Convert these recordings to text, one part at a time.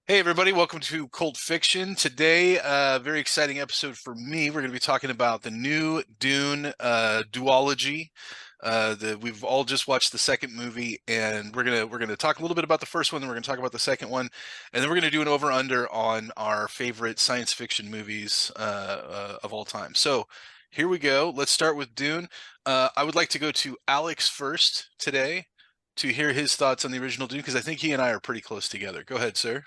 Hey everybody, welcome to Cult Fiction. Today, very exciting episode for me. We're going to be talking about the new Dune duology. We've all just watched the second movie, and we're gonna talk a little bit about the first one, then we're gonna talk about the second one, and then we're gonna do an over under on our favorite science fiction movies of all time. So here we go. Let's start with Dune. I would like to go to Alex first today to hear his thoughts on the original Dune because I think he and I are pretty close together. Go ahead, sir.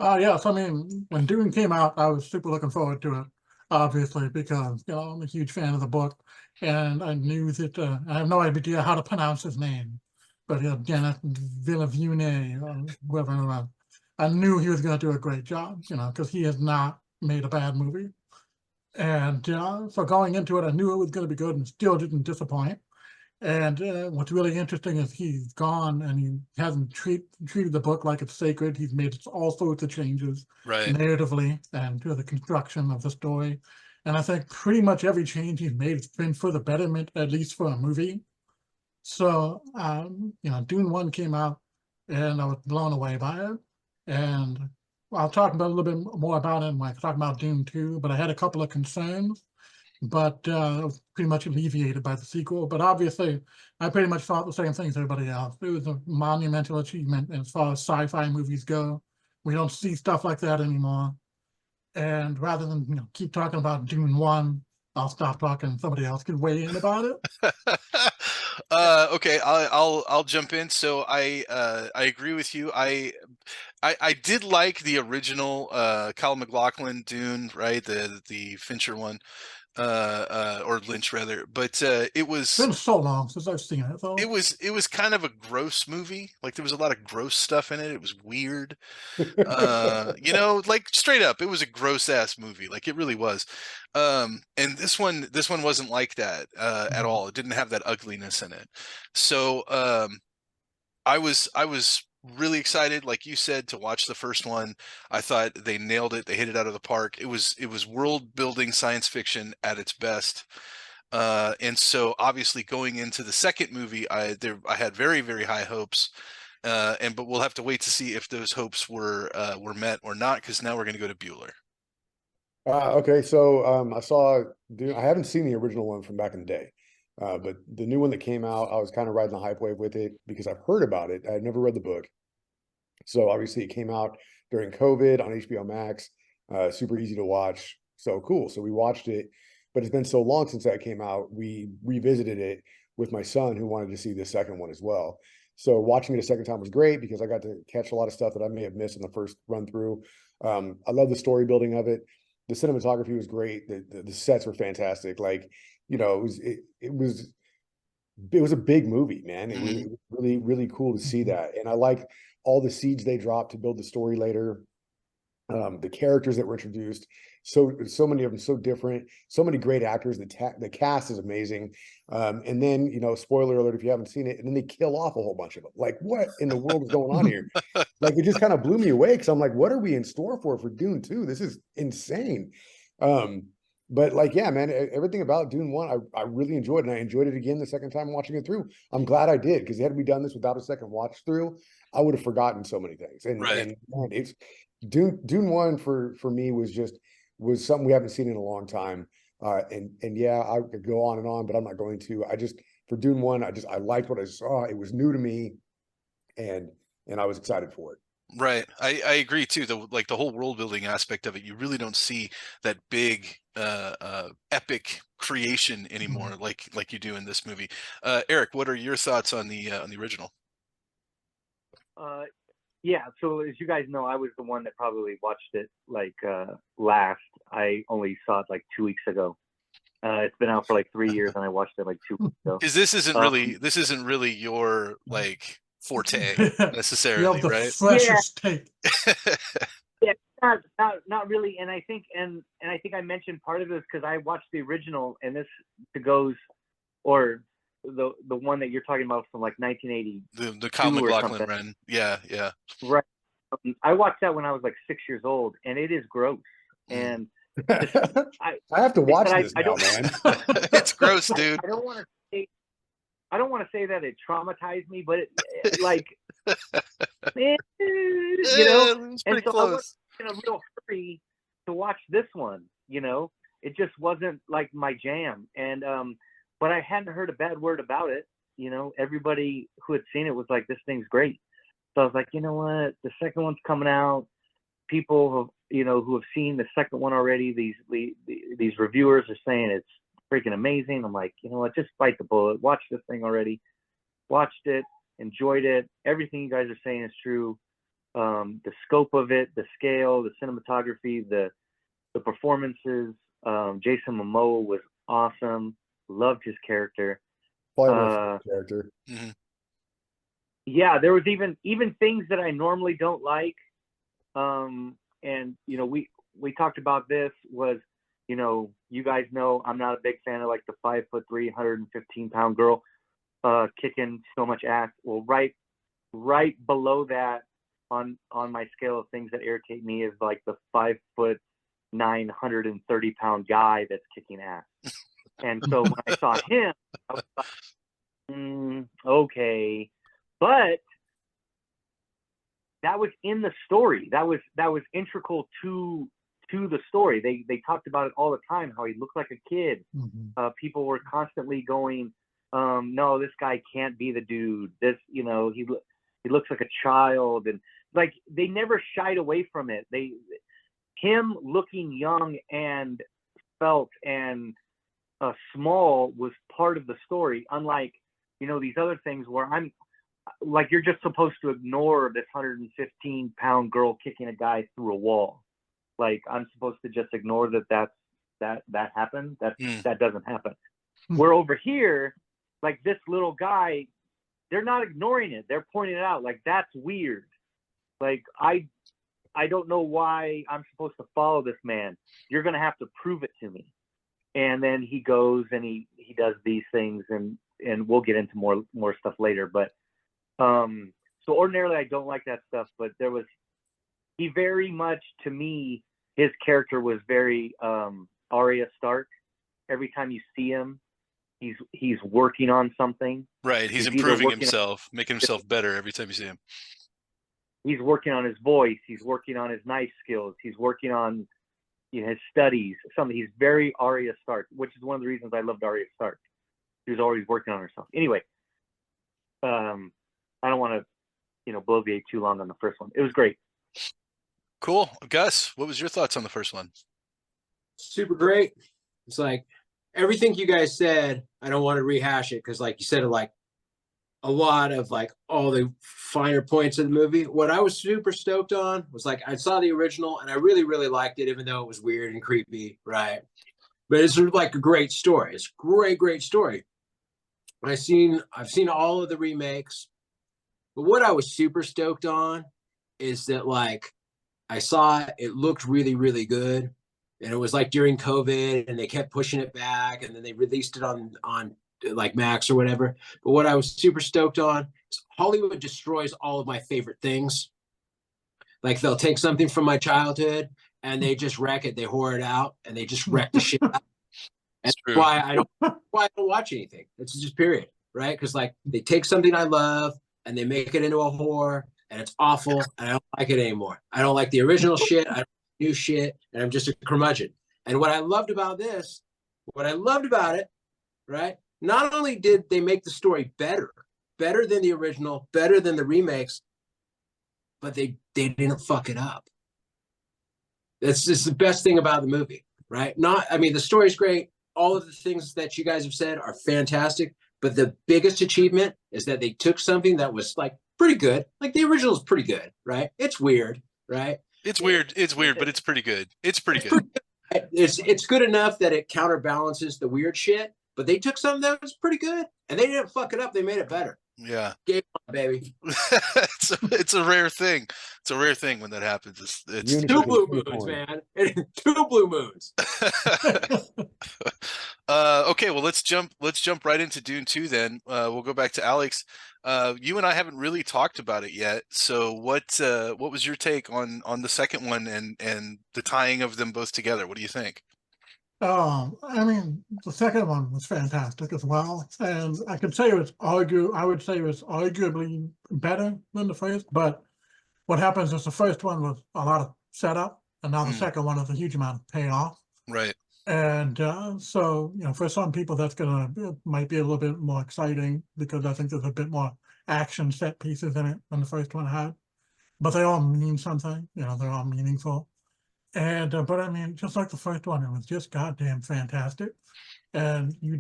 Yes, I mean, when Dune came out, I was super looking forward to it, obviously, because, I'm a huge fan of the book, and I knew that, I have no idea how to pronounce his name, but Denis Villeneuve, whoever, I knew he was going to do a great job, because he has not made a bad movie. And so going into it, I knew it was going to be good and still didn't disappoint. And what's really interesting is he's gone and he hasn't treated the book like it's sacred. He's made all sorts of changes Right. narratively and to the construction of the story. And I think pretty much every change he's made has been for the betterment, at least for a movie. So, Dune 1 came out and I was blown away by it. And I'll talk about a little bit more about it when I talk about Dune 2, but I had a couple of concerns, but it was pretty much alleviated by the sequel. But obviously, I pretty much thought the same thing as everybody else. It was a monumental achievement as far as sci-fi movies go. We don't see stuff like that anymore. And rather than keep talking about Dune 1, I'll stop talking. Somebody else can weigh in about it. Okay, I'll jump in. So I agree with you. I did like the original Kyle MacLachlan Dune, right? The Fincher one, or Lynch rather. But It's been so long since I've seen it, it though. was it was kind of a gross movie. Like there was a lot of gross stuff in it. It was weird. Like straight up, it was a gross ass movie. Like it really was. And this one wasn't like that at all. It didn't have that ugliness in it. So I was really excited, like you said, to watch the first one. I thought they nailed it. They hit it out of the park. It was world building science fiction at its best. And so obviously going into the second movie, I had very, very high hopes. But we'll have to wait to see if those hopes were met or not, because now we're going to go to Bueller. Okay, so I saw Dune. I haven't seen the original one from back in the day, but the new one that came out, I was kind of riding the hype wave with it because I've heard about it. I've never read the book, so obviously it came out during COVID on HBO Max. Super easy to watch, so cool. So we watched it, but it's been so long since that came out. We revisited it with my son, who wanted to see the second one as well. So watching it a second time was great because I got to catch a lot of stuff that I may have missed in the first run through. I love the story building of it. The cinematography was great. The sets were fantastic. Like, it was a big movie, man. Mhm. It was really, really cool to see that. And I like all the seeds they dropped to build the story later. The characters that were introduced, so many of them so different, so many great actors. The cast is amazing. And then, spoiler alert if you haven't seen it, and then they kill off a whole bunch of them. Like, what in the world is going on here? Like, it just kind of blew me away because I'm like, what are we in store for Dune 2? This is insane. Um, but like, yeah, man, everything about Dune 1, I really enjoyed, and I enjoyed it again the second time watching it through. I'm glad I did, because had we done this without a second watch through, I would have forgotten so many things. And Right. and man, it's Dune 1 for me was something we haven't seen in a long time. And yeah, I could go on and on, but I'm not going to. I just For Dune 1, I liked what I saw. It was new to me, and I was excited for it. Right. I agree too. The whole world building aspect of it, you really don't see that big epic creation anymore like you do in this movie. Eric, what are your thoughts on the original? Uh, yeah, so as you guys know, I was the one that probably watched it like last. I only saw it like 2 weeks ago. It's been out for like 3 years, and I watched it like 2 weeks ago. Because this isn't Um, really this isn't really your like forte You have necessarily, the right? yeah, freshest take. yeah, not really. And I think I mentioned part of this because I watched the original, and this goes or the one that you're talking about from like 1982 The Kyle or MacLachlan something, run. Yeah, yeah. right? I watched that when I was like 6 years old, and it is gross. Mm. And this, I I have to but watch this I now, don't man. It's gross, dude. I don't want to say that it traumatized me, but it like you know. Yeah, it was And pretty so I wasn't close. in a real hurry to watch this one, you know. It just wasn't like my jam. And but I hadn't heard a bad word about it. You know, everybody who had seen it was like, this thing's great. So I was like, you know what? The second one's coming out. People who have seen the second one already, these reviewers are saying it's freaking amazing. I'm like, you know what? Just bite the bullet. Watch this thing already. Watched it, enjoyed it. Everything you guys are saying is true. The scope of it, the scale, the cinematography, the performances. Jason Momoa was awesome. Loved his character. Probably my favorite character. Mhm. Yeah, there was even things that I normally don't like. And you know, we talked about this, was, you know, you guys know I'm not a big fan of like the 5'3", 115-pound girl kicking so much ass. Well, right below that on my scale of things that irritate me is like the 5'9", 130-pound guy that's kicking ass. And so when I saw him, I was like, okay, but that was in the story. That was integral to the story. They talked about it all the time, how he looked like a kid. People were constantly going, no, this guy can't be the dude. This, you know, he looks like a child. And like, they never shied away from it. Him looking young and svelte and small was part of the story. Unlike, you know, these other things where I'm like, you're just supposed to ignore this 115-pound girl kicking a guy through a wall. Like, I'm supposed to just ignore that happened. That doesn't happen. Where over here, like, this little guy, they're not ignoring it. They're pointing it out. Like, that's weird. Like, I don't know why I'm supposed to follow this man. You're going to have to prove it to me. And then he goes and he does these things, and we'll get into more stuff later. But so ordinarily I don't like that stuff, but he very much, to me, his character was very Arya Stark. Every time you see him, he's working on something. Right, he's improving himself, making himself better every time you see him. He's working on his voice. He's working on his knife skills. He's working on, you know, his studies. Something. He's very Arya Stark, which is one of the reasons I loved Arya Stark. She was always working on herself. Anyway, I don't want to, you know, bloviate too long on the first one. It was great. Cool. Gus, what was your thoughts on the first one? Super great. It's like everything you guys said, I don't want to rehash it because, like you said, like a lot of like all the finer points of the movie. What I was super stoked on was, like, I saw the original and I really, really liked it, even though it was weird and creepy, right? But it's sort of like a great story. It's a great story. I've seen all of the remakes. But what I was super stoked on is that, like, I saw it looked really, really good. And it was like during COVID and they kept pushing it back, and then they released it on like Max or whatever. But what I was super stoked on is Hollywood destroys all of my favorite things. Like, they'll take something from my childhood and they just wreck it. They whore it out and they just wreck the shit out. And that's why I don't watch anything. It's just period. Right? Because, like, they take something I love and they make it into a whore, and it's awful, and I don't like it anymore. I don't like the original shit. I don't like new shit, and I'm just a curmudgeon. And what I loved about it, right? Not only did they make the story better than the original, better than the remakes, but they didn't fuck it up. That's just the best thing about the movie, right? The story's great. All of the things that you guys have said are fantastic. But the biggest achievement is that they took something that was, like, pretty good. Like, the original is pretty good, right? It's weird, right? It's weird, but it's pretty good. It's pretty good. It's good enough that it counterbalances the weird shit. But they took something that was pretty good, and they didn't fuck it up. They made it better. Yeah. Game on, baby. It's a rare thing. It's a rare thing when that happens. It's Two blue moons, man. 2 blue moons. Okay, well, let's jump right into Dune 2 then. We'll go back to Alex. You and I haven't really talked about it yet. So what was your take on the second one and the tying of them both together? What do you think? I mean, the second one was fantastic as well, and I would say it was arguably better than the first. But what happens is the first one was a lot of setup, and now the Mm. second one is a huge amount of payoff. Right. And so, for some people, that's might be a little bit more exciting because I think there's a bit more action set pieces in it than the first one had. But they all mean something, they're all meaningful. And but I mean, just like the first one, it was just goddamn fantastic. And you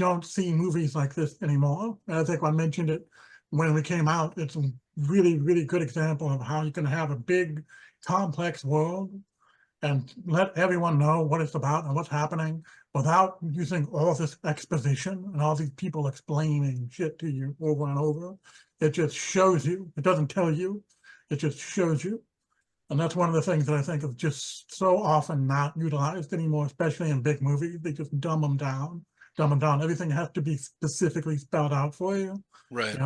don't see movies like this anymore. And I think I mentioned it when we came out. It's a really, really good example of how you can have a big, complex world and let everyone know what it's about and what's happening without using all this exposition and all these people explaining shit to you over and over. It just shows you. It doesn't tell you. It just shows you. And that's one of the things that I think is just so often not utilized anymore, especially in big movies. They just dumb them down. Everything has to be specifically spelled out for you. Right.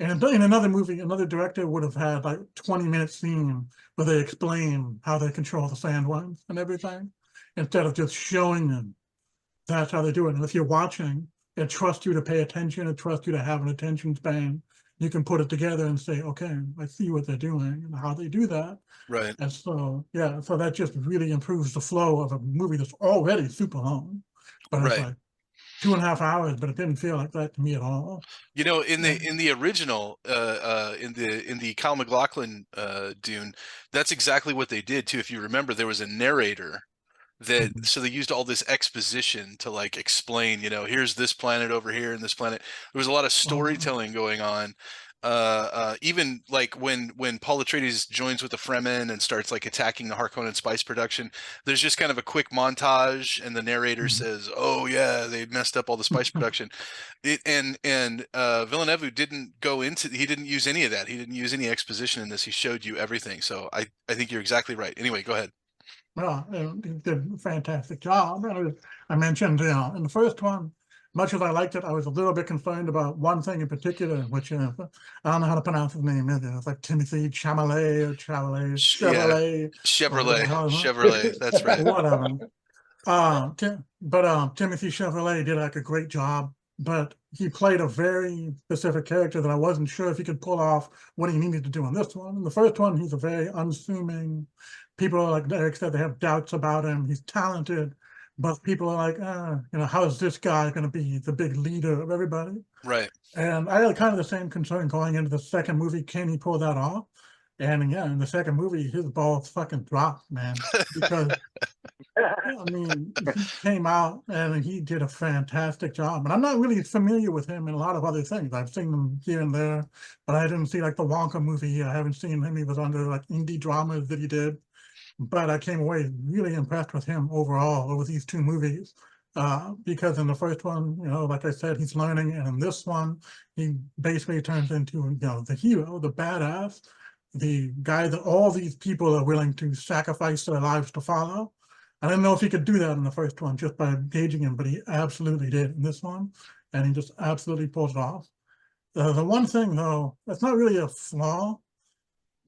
And in another movie, another director would have had like 20-minute scene where they explain how they control the sandworms and everything, instead of just showing them that's how they do it. And if you're watching, it trusts you to pay attention, it trusts you to have an attention span. You can put it together and say, okay, I see what they're doing and how they do that. Right. And so, so that just really improves the flow of a movie that's already super long. But it's Right. like 2.5 hours, but it didn't feel like that to me at all. In the original, in the Kyle MacLachlan Dune, that's exactly what they did too. If you remember, there was a narrator that so they used all this exposition to like explain, here's this planet over here and this planet. There was a lot of storytelling going on. Even like when Paul Atreides joins with the Fremen and starts like attacking the Harkonnen spice production, there's just kind of a quick montage, and the narrator says, "Oh yeah, they messed up all the spice production." Villeneuve didn't he didn't use any of that. He didn't use any exposition in this. He showed you everything. So I think you're exactly right. Anyway, go ahead. Well, he did a fantastic job. And I mentioned, in the first one, much as I liked it, I was a little bit concerned about one thing in particular, which I don't know how to pronounce his name either. It's like Timothee Chalamet or Chevrolet. Chevrolet. That's right. Whatever. Timothée Chalamet did like a great job, but he played a very specific character that I wasn't sure if he could pull off what he needed to do in this one. In the first one, he's a very unassuming. People, like Eric said, they have doubts about him. He's talented, but people are like, how is this guy going to be the big leader of everybody? Right. And I had kind of the same concern going into the second movie. Can he pull that off? And yeah, in the second movie, his balls fucking dropped, man, because I mean, he came out and he did a fantastic job. And I'm not really familiar with him in a lot of other things. I've seen him here and there, but I didn't see like the Wonka movie. I haven't seen him. He was under like indie dramas that he did. But I came away really impressed with him overall over these two movies. Because in the first one, like I said, he's learning. And in this one, he basically turns into, the hero, the badass, the guy that all these people are willing to sacrifice their lives to follow. I didn't know if he could do that in the first one just by engaging him, but he absolutely did in this one. And he just absolutely pulls it off. The one thing, though, that's not really a flaw,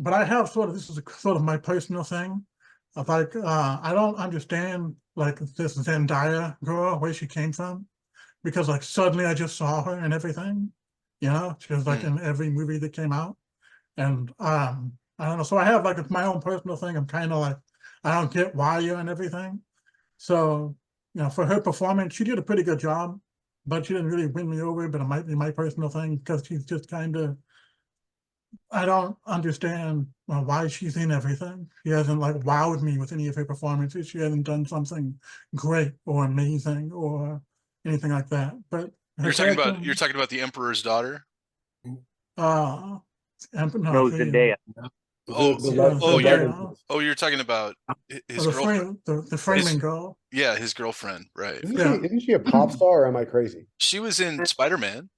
but I have this is sort of my personal thing. Of like, I don't understand like this Zendaya girl, where she came from, because like suddenly I just saw her and everything, she was like in every movie that came out. And I don't know. So I have like, it's my own personal thing. I'm kind of like, I don't get why you're and everything. So, for her performance, she did a pretty good job, but she didn't really win me over. But it might be my personal thing because she's just kind of, I don't understand why she's in everything. She hasn't like wowed me with any of her performances. She hasn't done something great or amazing or anything like that. But you're talking about the Emperor's Daughter. No, Zendaya. You're talking about his girlfriend. The framing girl. Yeah, his girlfriend, right. Isn't she a pop star, or am I crazy? She was in Spider-Man.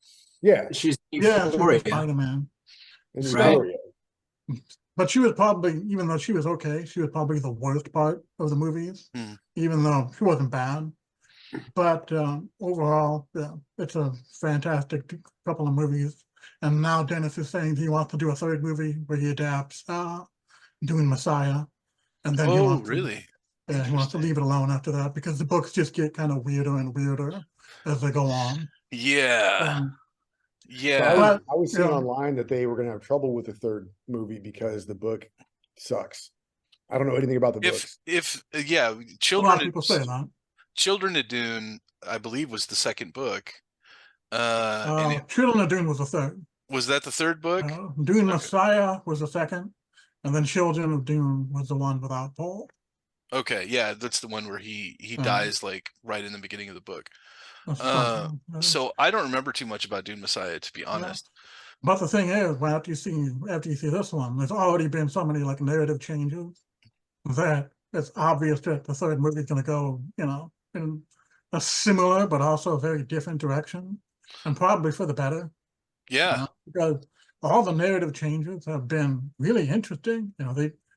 Yeah. She's Spider-Man. Right. But she was probably, even though she was okay, she was probably the worst part of the movies, even though she wasn't bad. But overall, it's a fantastic couple of movies. And now Dennis is saying he wants to do a third movie where he adapts Dune Messiah. And then he wants he wants to leave it alone after that because the books just get kind of weirder and weirder as they go on. Yeah. Yeah. But, I was seeing yeah. online that they were going to have trouble with the third movie because the book sucks. I don't know anything about the books. If yeah, A lot Children of people say that. Children of Dune, I believe, was the second book. And it, Children of Dune was the third. was that the third book? Dune Okay. Messiah was the second, and then Children of Dune was the one without Paul. Okay, yeah, that's the one where he dies like right in the beginning of the book. That's the first one. So I don't remember too much about Dune Messiah, to be Yeah. honest. But the thing is, when after you see this one, there's already been so many like narrative changes that it's obvious that the third movie is going to go, in a similar but also a very different direction, and probably for the better. Yeah, Because all the narrative changes have been really interesting.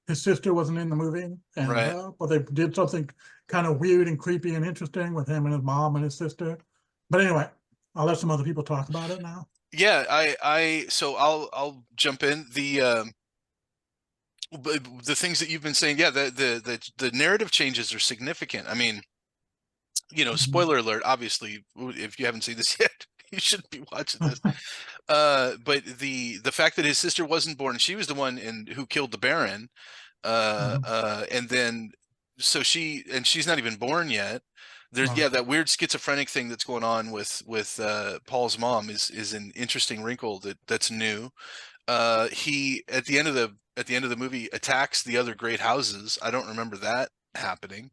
His sister wasn't in the movie, and right. but they did something kind of weird and creepy and interesting with him and his mom and his sister. But anyway, I'll let some other people talk about it now. Yeah, so I'll jump in. The things that you've been saying, yeah, the narrative changes are significant. I mean, spoiler alert, obviously, if you haven't seen this yet, you shouldn't be watching this. But the fact that his sister wasn't born, she was the one who killed the Baron. And then she's not even born yet. There's that weird schizophrenic thing that's going on with Paul's mom is an interesting wrinkle that's new. He at the end of the movie attacks the other great houses. I don't remember that happening.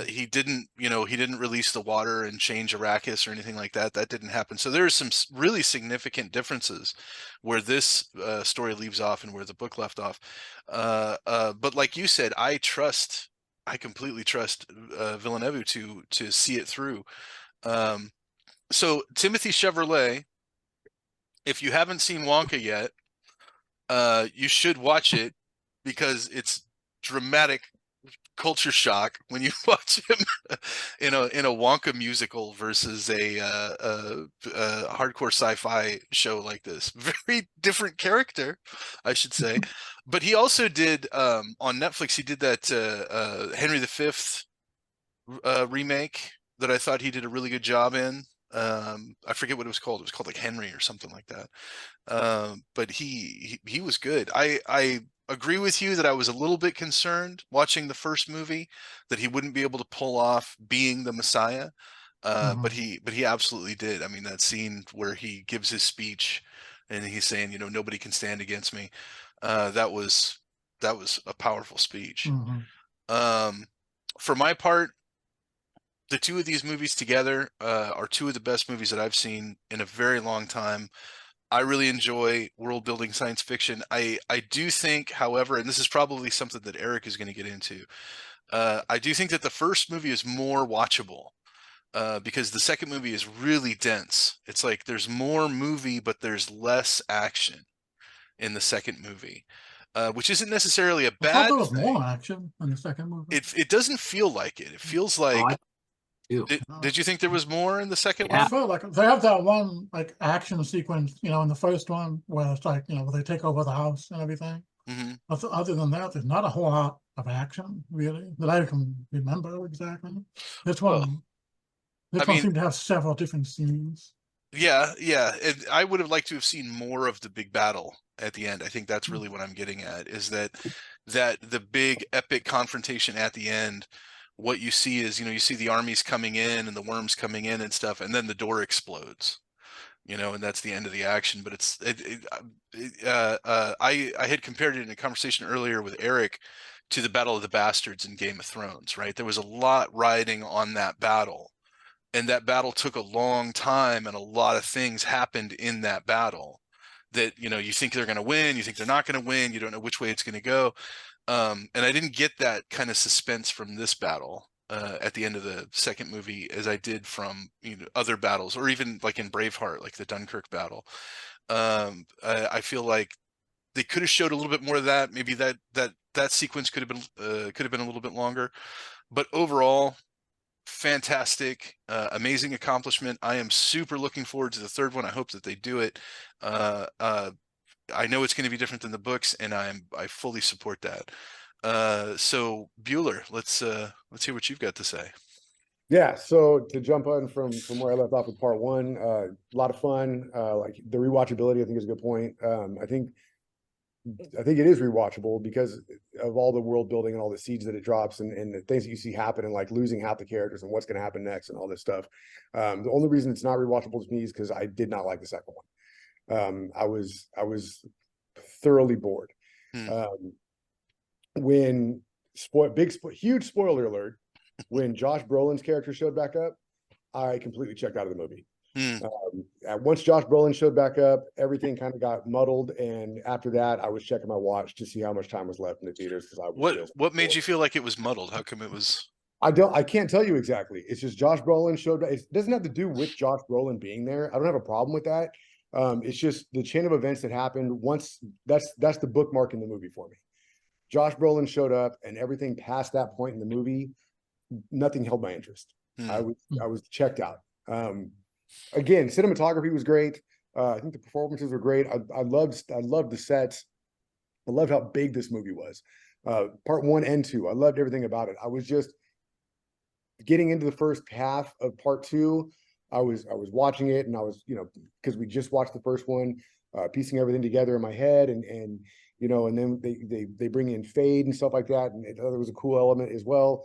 He didn't release the water and change Arrakis or anything like that. That didn't happen. So there's some really significant differences where this story leaves off and where the book left off. But like you said, I completely trust Villeneuve to see it through. So Timothy Chalamet, if you haven't seen Wonka yet, you should watch it because it's dramatic culture shock when you watch him in a Wonka musical versus a hardcore sci-fi show like this. Very different character, I should say. But he also did on Netflix. He did that Henry V remake that I thought he did a really good job in. I forget what it was called. It was called like Henry or something like that. But he was good. I agree with you that I was a little bit concerned watching the first movie that he wouldn't be able to pull off being the Messiah. But he absolutely did. I mean, that scene where he gives his speech and he's saying, nobody can stand against me. That was a powerful speech. For my part, the two of these movies together are two of the best movies that I've seen in a very long time. I really enjoy world building science fiction. I do think, however, and this is probably something that Eric is going to get into, I do think that the first movie is more watchable because the second movie is really dense. It's like there's more movie, but there's less action in the second movie, which isn't necessarily a I thought bad there was thing. more action in the second movie. It doesn't feel like it. It feels like. Did you think there was more in the second one? I felt like they have that one like action sequence, in the first one where it's like, where they take over the house and everything. Other than that, there's not a whole lot of action really that I can remember exactly. This one seemed to have several different scenes. Yeah. I would have liked to have seen more of the big battle at the end. I think that's really what I'm getting at, is that the big epic confrontation at the end. What you see is, you see the armies coming in and the worms coming in and stuff, and then the door explodes, and that's the end of the action. But I had compared it in a conversation earlier with Eric to the Battle of the Bastards in Game of Thrones, right? There was a lot riding on that battle, and that battle took a long time, and a lot of things happened in that battle that, you think they're going to win, you think they're not going to win, you don't know which way it's going to go. And I didn't get that kind of suspense from this battle at the end of the second movie as I did from other battles, or even like in Braveheart, like the Dunkirk battle. I feel like they could have showed a little bit more of that. Maybe that sequence could have been a little bit longer. But overall, fantastic, amazing accomplishment. I am super looking forward to the third one. I hope that they do it. I know it's going to be different than the books, and I fully support that. So Bueller, let's hear what you've got to say. Yeah, so to jump on from where I left off with part one, a lot of fun. Like the rewatchability, I think is a good point. I think it is rewatchable because of all the world building and all the seeds that it drops and the things that you see happen and like losing half the characters and what's going to happen next and all this stuff. The only reason it's not rewatchable to me is because I did not like the second one. I was thoroughly bored. Hmm. When huge spoiler alert, when Josh Brolin's character showed back up, I completely checked out of the movie. Hmm. Once Josh Brolin showed back up, everything kind of got muddled, and after that, I was checking my watch to see how much time was left in the theaters because I was What made you feel like it was muddled? How come it was? I can't tell you exactly. It's just Josh Brolin showed. It doesn't have to do with Josh Brolin being there. I don't have a problem with that. It's just the chain of events that happened once. That's the bookmark in the movie for me. Josh Brolin showed up, and everything past that point in the movie, nothing held my interest. Hmm. I was checked out. Again, cinematography was great. I think the performances were great. I loved the sets. I loved how big this movie was. Part one and two, I loved everything about it. I was just getting into the first half of part two. I was watching it, and I was, because we just watched the first one, piecing everything together in my head, and and then they bring in fade and stuff like that, and it was a cool element as well.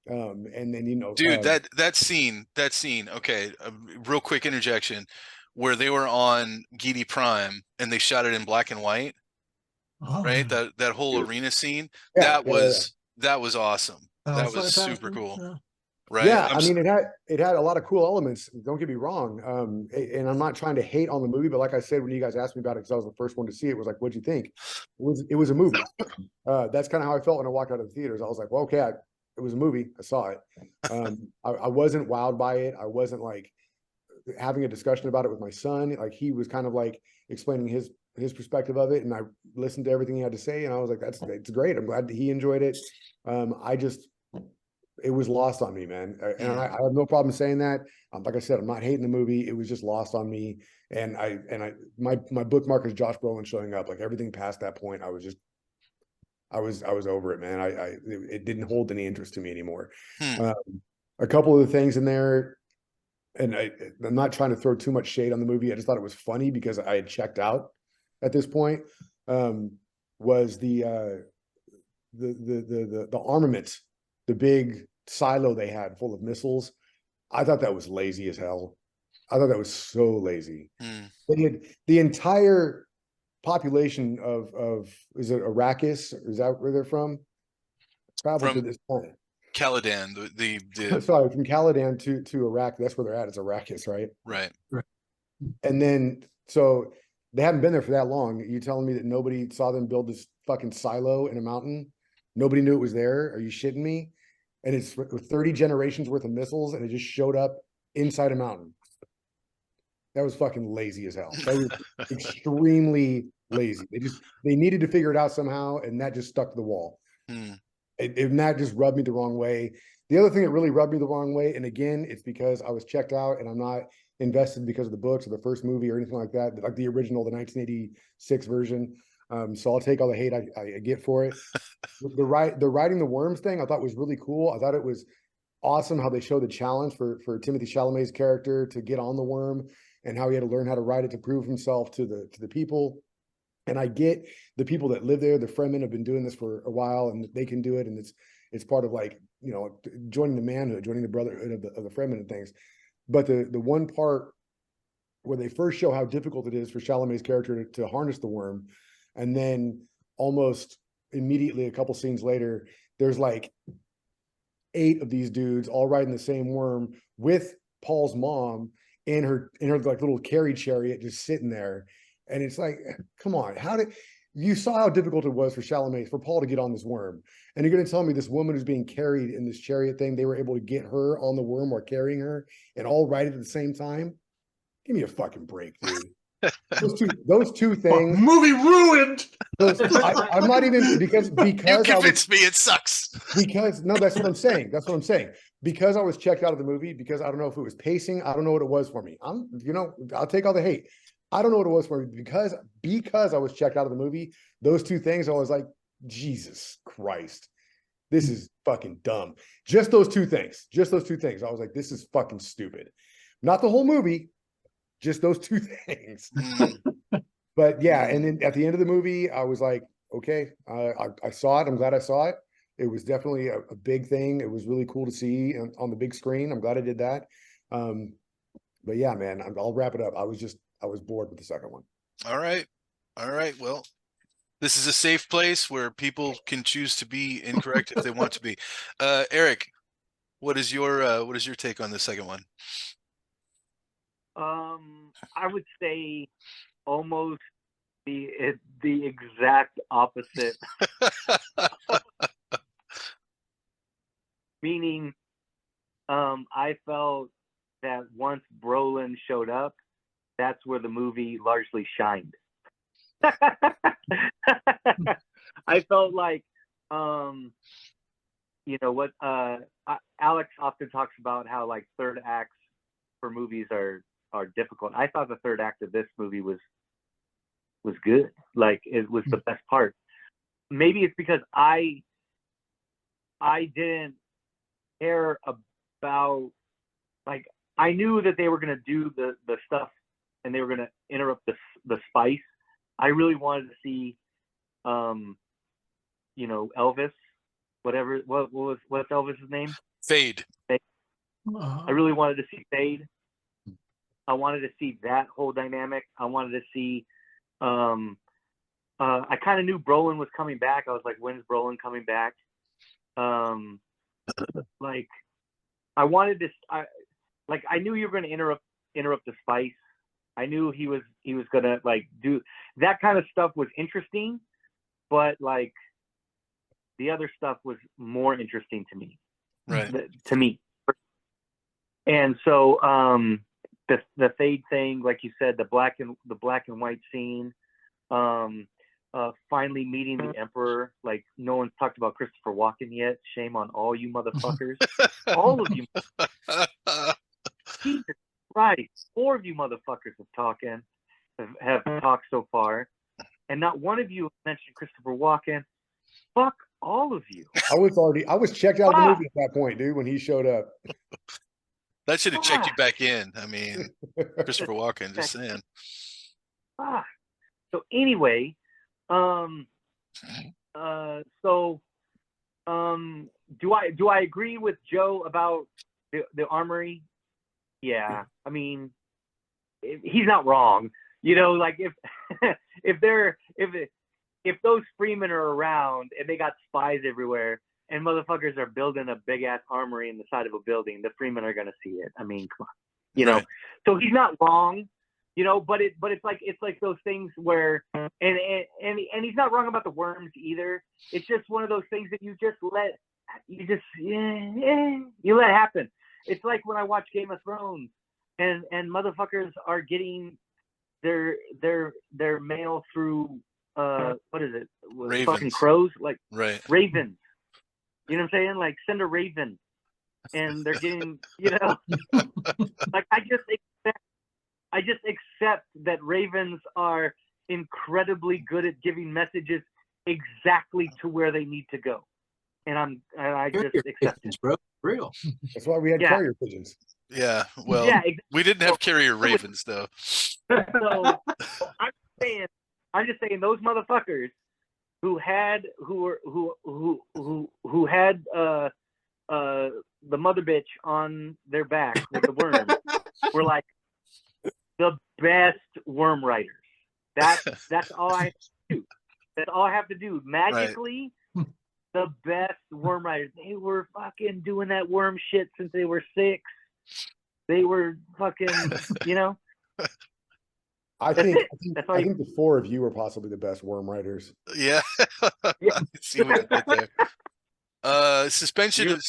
And then Dude, that scene. Okay, a real quick interjection, where they were on Gidi Prime and they shot it in black and white, right? That whole arena scene. yeah, That was awesome. That was super fantastic. cool. Yeah. Right. Yeah, I mean, it had a lot of cool elements. Don't get me wrong. And I'm not trying to hate on the movie, but like I said, when you guys asked me about it, because I was the first one to see it, was like, what'd you think? It was a movie. That's kind of how I felt when I walked out of the theaters. I was like, well, okay, it was a movie. I saw it. I wasn't wowed by it. I wasn't like having a discussion about it with my son. Like he was kind of like explaining his perspective of it, and I listened to everything he had to say, and I was like, it's great. I'm glad that he enjoyed it. It was lost on me, man. And I have no problem saying that. Like I said, I'm not hating the movie. It was just lost on me. And my bookmark is Josh Brolin showing up. Like everything past that point, I was over it, man. It didn't hold any interest to me anymore. A couple of the things in there, and I'm not trying to throw too much shade on the movie. I just thought it was funny because I had checked out at this point. Was the armament, the big silo they had full of missiles. I thought that was lazy as hell. I thought that was so lazy. They had the entire population of is it Arrakis? Is that where they're from? Traveled to this planet. Caladan, sorry, from Caladan to Iraq. That's where they're at. It's Arrakis, right? Right. And then so they haven't been there for that long. You telling me that nobody saw them build this fucking silo in a mountain? Nobody knew it was there? Are you shitting me? And it's 30 generations worth of missiles, and it just showed up inside a mountain. That was fucking lazy as hell. That was extremely lazy. They needed to figure it out somehow, and that just stuck to the wall. And that just rubbed me the wrong way. The other thing that really rubbed me the wrong way, and again, it's because I was checked out and I'm not invested because of the books or the first movie or anything like that, like the original, the 1986 version. So I'll take all the hate I get for it. The riding the worms thing I thought was really cool. I thought it was awesome how they showed the challenge for Timothee Chalamet's character to get on the worm and how he had to learn how to ride it to prove himself to the people. And I get the people that live there, the Fremen have been doing this for a while and they can do it. And it's part of like, joining the manhood, joining the brotherhood of the Fremen and things. But the one part where they first show how difficult it is for Chalamet's character to harness the worm, and then almost immediately a couple scenes later, there's like 8 of these dudes all riding the same worm with Paul's mom in her like little carry chariot just sitting there. And it's like, come on, you saw how difficult it was for Paul to get on this worm. And you're going to tell me this woman who's being carried in this chariot thing, they were able to get her on the worm while carrying her and all ride it at the same time? Give me a fucking break, dude. Those two things. Movie ruined. I'm not even because you convinced me it sucks. No, that's what I'm saying. Because I was checked out of the movie, because I don't know if it was pacing. I don't know what it was for me. I'll take all the hate. I don't know what it was for me because I was checked out of the movie. Those two things, I was like, Jesus Christ. This is fucking dumb. Just those two things. Just those two things. I was like, this is fucking stupid. Not the whole movie, just those two things. But yeah, and then at the end of the movie, I was like, okay, I saw it. I'm glad I saw it. It was definitely a big thing. It was really cool to see on the big screen. I'm glad I did that. But yeah, man, I'll wrap it up. I was bored with the second one. All right. Well, this is a safe place where people can choose to be incorrect if they want to be. Eric, what is your take on the second one? I would say almost the exact opposite. Meaning, I felt that once Brolin showed up, that's where the movie largely shined. I felt like, you know what? Alex often talks about how like third acts for movies are difficult. I thought the third act of this movie was good. Like it was the best part. Maybe it's because I didn't care about, like, I knew that they were gonna do the stuff and they were gonna interrupt the spice. I really wanted to see, you know, Elvis, whatever. What's Elvis's name? Fade. I really wanted to see Fade. I wanted to see that whole dynamic. I wanted to see. I kind of knew Brolin was coming back. I was like, when's Brolin coming back? Like, I wanted this. I knew you were going to interrupt the spice. I knew he was gonna like do that kind of stuff was interesting, but like the other stuff was more interesting to me. Right. To me. And so the Fade thing, like you said, the black and white scene, finally meeting the Emperor. Like no one's talked about Christopher Walken yet. Shame on all you motherfuckers. All of you. Jesus Christ, 4 of you motherfuckers have talked so far, and not one of you mentioned Christopher Walken. Fuck all of you. I was checked out of the movie at that point, dude, when he showed up. That should have checked you back in. I mean, Christopher Walken, just saying. So anyway, do I agree with Joe about the armory? Yeah, I mean, he's not wrong. You know, like if those Freemen are around and they got spies everywhere and motherfuckers are building a big ass armory in the side of a building, the Freemen are gonna see it. I mean, come on, you know. So he's not wrong, you know. But it's like those things where and he's not wrong about the worms either. It's just one of those things that you let happen. It's like when I watch Game of Thrones and motherfuckers are getting their mail through what is it? Ravens. Fucking crows, like right. Ravens. You know what I'm saying? Like send a raven, and they're getting, you know, like I just accept that ravens are incredibly good at giving messages exactly to where they need to go, and I just accept it, bro. Real. That's why we had carrier pigeons. Yeah, well, exactly. We didn't have carrier ravens though. So I'm just saying those motherfuckers who had the mother bitch on their back with the worm were like the best worm riders. That's all I have to do. That's all I have to do. Magically, right. The best worm riders. They were fucking doing that worm shit since they were 6. They were fucking, you know. I think the 4 of you are possibly the best worm riders. Yeah. Yeah. See what you did there. Suspension of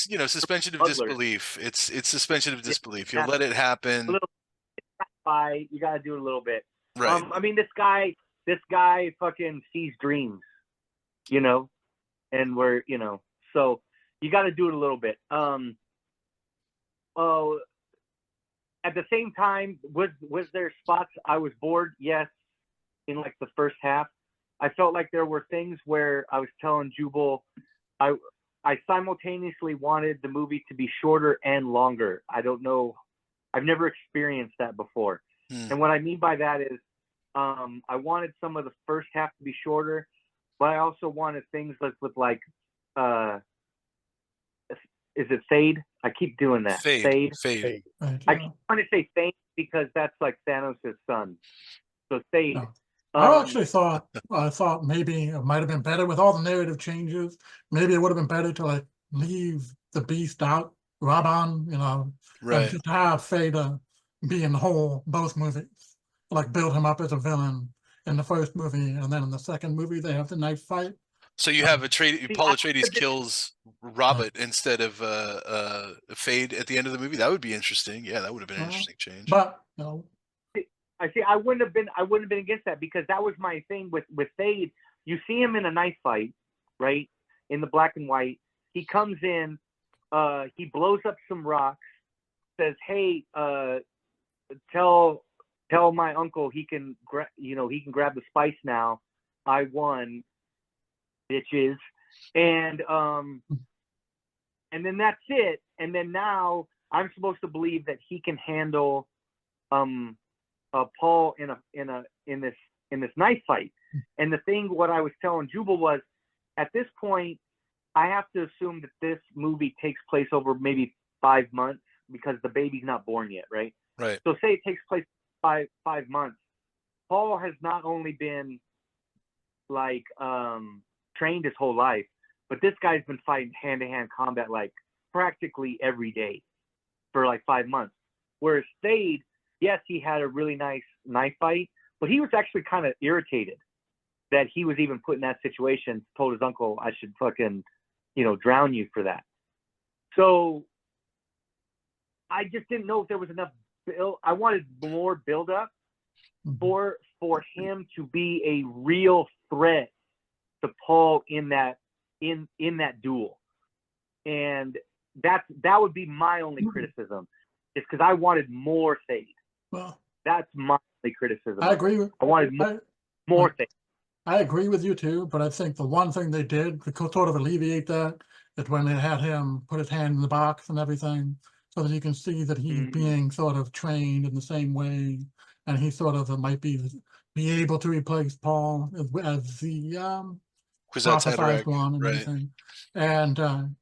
disbelief. It's suspension of disbelief. You'll let it happen. You gotta do it a little bit. Right. I mean, this guy fucking sees dreams, you know, and we're, you know, so you got to do it a little bit. At the same time, was there spots I was bored? Yes. In like the first half, I felt like there were things where I was telling Jubal, I simultaneously wanted the movie to be shorter and longer. I don't know. I've never experienced that before. And what I mean by that is I wanted some of the first half to be shorter, but I also wanted things with like, is it fade? I keep doing that. Fade. Hey, Right, I yeah. keep trying to say fade because that's like Thanos' son. So fade. No. I actually thought maybe it might have been better with all the narrative changes. Maybe it would have been better to like leave the beast out, Rabban, you know, and Right. just have Fada be in the whole both movies. Like build him up as a villain in the first movie, and then in the second movie they have the knife fight. So you have See, Paul I Atreides kills Robert instead of Fade at the end of the movie. That would be interesting. Yeah, that would have been an interesting change. But you know, I wouldn't have been against that because that was my thing with Fade. You see him in a knife fight, right? In the black and white. He comes in, he blows up some rocks, says, "Hey, tell my uncle he can grab the spice now. I won, bitches." And then that's it. And then now I'm supposed to believe that he can handle Paul in this knife fight. And the thing, what I was telling Jubal was, at this point, I have to assume that this movie takes place over maybe 5 months because the baby's not born yet, right? Right. So say it takes place 5 months. Paul has not only been like trained his whole life, but this guy's been fighting hand-to-hand combat like practically every day for like 5 months. Whereas Thade, yes, he had a really nice knife fight, but he was actually kind of irritated that he was even put in that situation, told his uncle, "I should fucking, drown you for that." So I just didn't know if there was enough I wanted more build up for him to be a real threat to Paul in that duel. And that would be my only criticism, is because I wanted more Thade. well, That's my only criticism. I agree with. I wanted more Thade. I agree with you too, but I think the one thing they did to sort of alleviate that is when they had him put his hand in the box and everything, so that you can see that he's being sort of trained in the same way, and he sort of might be able to replace Paul as the Kwisatz prophesized Haderach, one and right? everything. And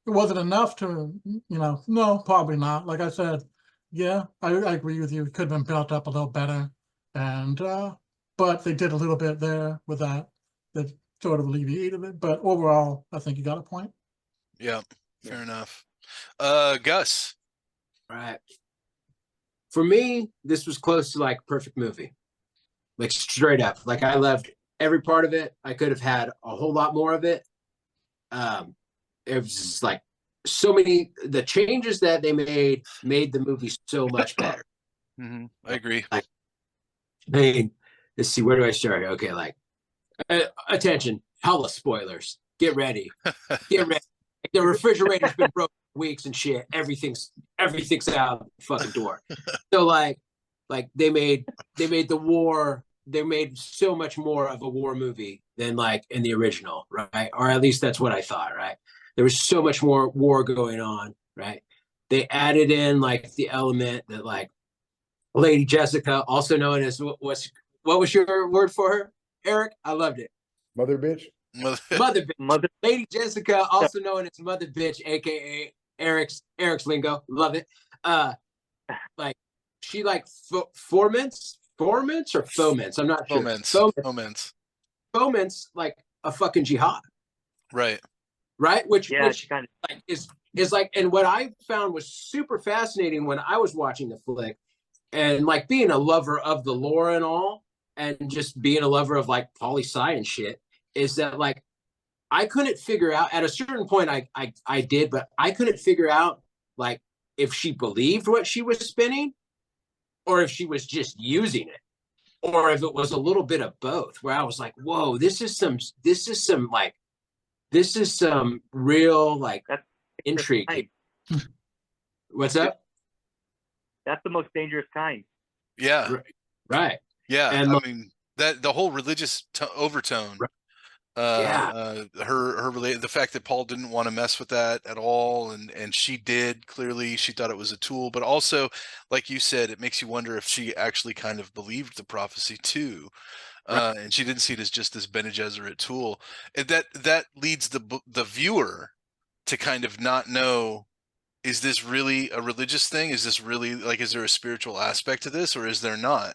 was it enough to, no, probably not. Like I said, yeah, I agree with you. It could have been built up a little better, and but they did a little bit there with that sort of alleviated it. But overall, I think you got a point. Yeah, fair enough. Gus. Right. For me, this was close to like perfect movie. Like straight up. Like I loved every part of it. I could have had a whole lot more of it. It was just like so many, the changes that they made the movie so much better. I agree. Like, I mean, let's see, where do I start? Okay, like attention, hella spoilers. Get ready. Get ready. The refrigerator's been broken for weeks and shit. Everything's out the fucking door. So like they made the war, they made so much more of a war movie than like in the original, right? Or at least that's what I thought, right? There was so much more war going on, right? They added in like the element that like Lady Jessica, also known as what was your word for her, Eric? I loved it. mother bitch. Mother bitch. Lady Jessica, also known as Mother Bitch, aka Eric's lingo. Love it. Like she like formants or foments. I'm not sure. Foments like a fucking jihad. Right. Which kind of like is like, and what I found was super fascinating when I was watching the flick, and like being a lover of the lore and all, and just being a lover of like poli-sci and shit, is that like I couldn't figure out at a certain point I did, but I couldn't figure out like if she believed what she was spinning or if she was just using it, or if it was a little bit of both, where I was like, whoa, this is some real like intrigue. What's up? That's the most dangerous kind. Yeah. Right. Yeah. And I mean, that the whole religious overtone The fact that Paul didn't want to mess with that at all, and she did. Clearly she thought it was a tool, but also, like you said, it makes you wonder if she actually kind of believed the prophecy too. And she didn't see it as just this Bene Gesserit tool. And that leads the viewer to kind of not know, is this really a religious thing? Is this really, like, is there a spiritual aspect to this, or is there not?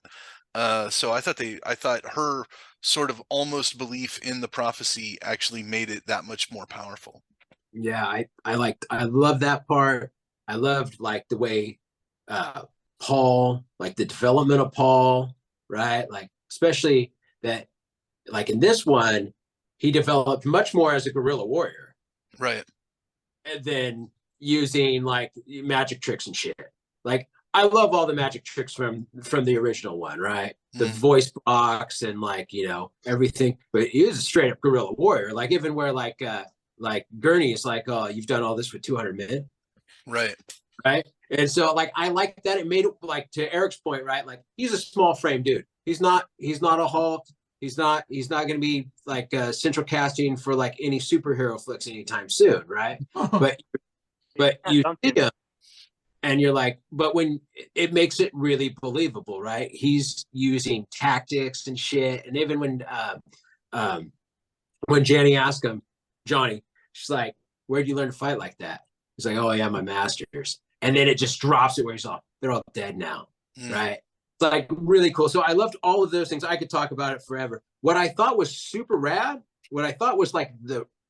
So I thought her sort of almost belief in the prophecy actually made it that much more powerful. Yeah, I love that part. I loved like the way Paul, like the development of Paul, right? Like especially that, like in this one, he developed much more as a guerrilla warrior, Right. and then using like magic tricks and shit. Like I love all the magic tricks from the original one, right? The voice box and like, you know, everything. But he is a straight up guerrilla warrior. Like even where like Gurney is like, oh, you've done all this with 200 men. Right. Right. And so like I like that it made it, like to Eric's point, right? Like he's a small frame dude. He's not a Hulk. He's not going to be like central casting for like any superhero flicks anytime soon, right? But you see him and you're like, but when it makes it really believable, right? He's using tactics and shit. And even when Jenny asked him, Johnny, she's like, where'd you learn to fight like that? He's like, oh yeah, my masters. And then it just drops it where he's all, they're all dead now, right? It's like really cool. So I loved all of those things. I could talk about it forever. What I thought was super rad, what I thought was like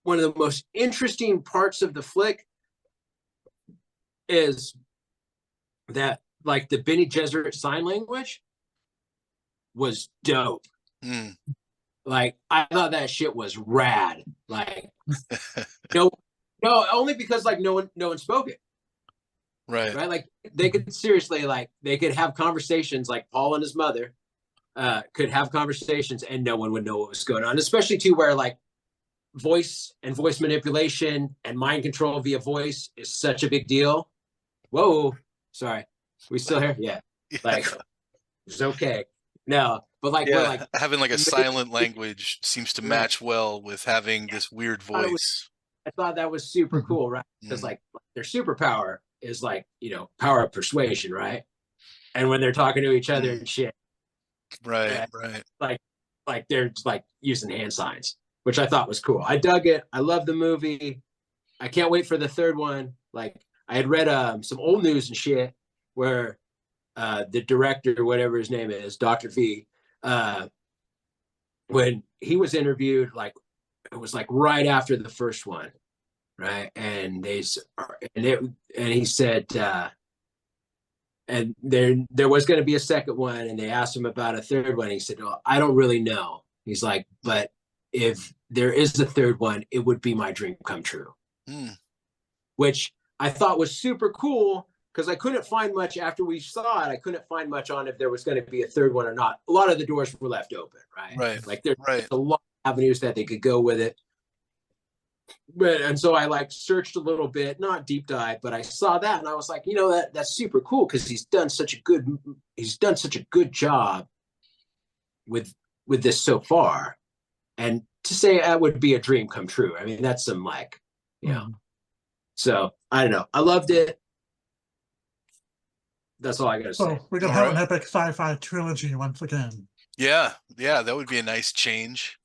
one of the most interesting parts of the flick is that like the Bene Gesserit sign language was dope. Like I thought that shit was rad. Like no, only because like no one spoke it. Right. Like they could seriously, like they could have conversations, like Paul and his mother could have conversations and no one would know what was going on, especially too where like voice and voice manipulation and mind control via voice is such a big deal. Whoa, sorry. We still here? Yeah. Like it's okay. No, but like yeah, we're like having like a silent language seems to match well with having this weird voice. I thought that was super cool, right? Because like their superpower is like, you know, power of persuasion, right? And when they're talking to each other and shit, right. Like they're like using hand signs, which I thought was cool. I dug it. I love the movie. I can't wait for the third one. Like I had read some old news and shit where the director, whatever his name is, Dr. V, when he was interviewed, like it was like right after the first one, right? And he said, and there was going to be a second one, and they asked him about a third one. He said, "Oh, I don't really know." He's like, "But if there is a third one, it would be my dream come true," which I thought was super cool. Because I couldn't find much after we saw it. I couldn't find much on if there was going to be a third one or not. A lot of the doors were left open, right? Like there's a lot of avenues that they could go with it. And so I like searched a little bit, not deep dive, but I saw that and I was like, you know, that's super cool because he's done such a good job with this so far. And to say that would be a dream come true. I mean, that's some like, you know. So I don't know. I loved it. That's all I gotta say. We're gonna have an epic sci-fi trilogy once again. Yeah, that would be a nice change.